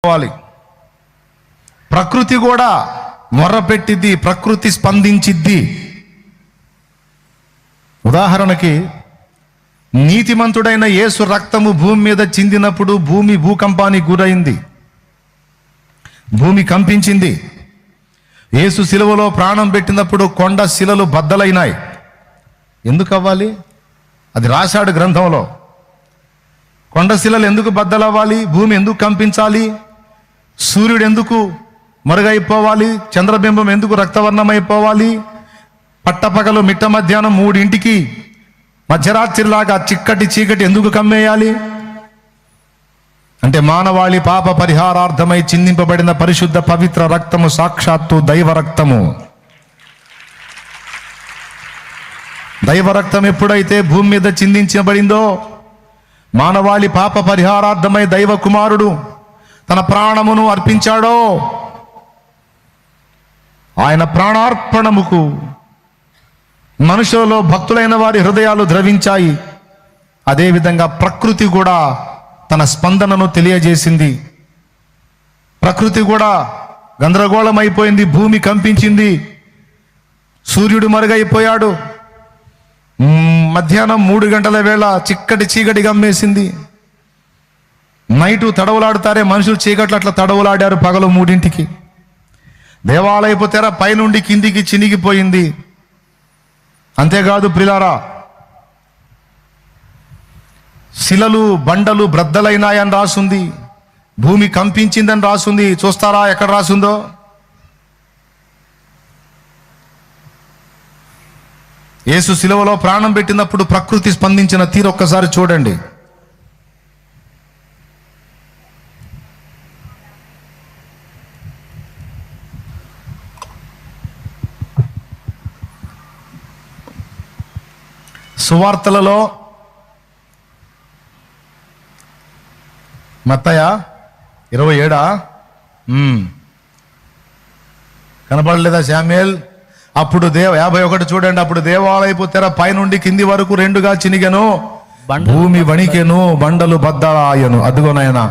తెలుసుకోవాలి. ప్రకృతి కూడా మొర్రపెట్టిద్ది, ప్రకృతి స్పందించిద్ది. ఉదాహరణకి నీతిమంతుడైన యేసు రక్తము భూమి మీద చిందినప్పుడు భూమి భూకంపానికి గురైంది, భూమి కంపించింది. యేసు శిలువలో ప్రాణం పెట్టినప్పుడు కొండ శిలలు బద్దలైనాయి. ఎందుకు అవ్వాలి? అది రాశాడు గ్రంథంలో. కొండ శిలలు ఎందుకు బద్దలవ్వాలి? భూమి ఎందుకు కంపించాలి? సూర్యుడు ఎందుకు మరుగైపోవాలి? చంద్రబింబం ఎందుకు రక్తవర్ణమైపోవాలి? పట్టపగలు మిట్ట మధ్యాహ్నం 3 మధ్యరాత్రిలాగా చిక్కటి చీకటి ఎందుకు కమ్మేయాలి? అంటే మానవాళి పాప పరిహారార్థమై చిందింపబడిన పరిశుద్ధ పవిత్ర రక్తము సాక్షాత్తు దైవ రక్తము. దైవ రక్తం ఎప్పుడైతే భూమి మీద చిందించబడిందో, మానవాళి పాప పరిహారార్థమై దైవ కుమారుడు తన ప్రాణమును అర్పించాడో, ఆయన ప్రాణార్పణముకు మనుషులలో భక్తులైన వారి హృదయాలు ద్రవించాయి. అదేవిధంగా ప్రకృతి కూడా తన స్పందనను తెలియజేసింది. ప్రకృతి కూడా గందరగోళం అయిపోయింది, భూమి కంపించింది, సూర్యుడు మరుగైపోయాడు. మధ్యాహ్నం 3 గంటల వేళ చిక్కటి చీకటి గమ్మేసింది. నైటు తడవులాడుతారే మనుషులు, చీకట్లు అట్లా తడవులాడారు పగలు 3. దేవాలయపు తెర పైనుండి కిందికి చినిగిపోయింది. అంతేకాదు ప్రిలారా, శిలలు బండలు బ్రద్దలైనాయని రాసుంది, భూమి కంపించిందని రాసుంది. చూస్తారా ఎక్కడ రాసుందో? యేసు శిలువలో ప్రాణం పెట్టినప్పుడు ప్రకృతి స్పందించిన తీరు ఒక్కసారి చూడండి. సువార్తలలో మత్తయి 27 కనపడలేదా శామ్యూయల్? అప్పుడు 51 చూడండి. అప్పుడు దేవాలయపు తెర పైనుండి కింది వరకు 2గా చినిగెను, భూమి వణికెను, బండలు బద్దలాయను. అదిగోనైనా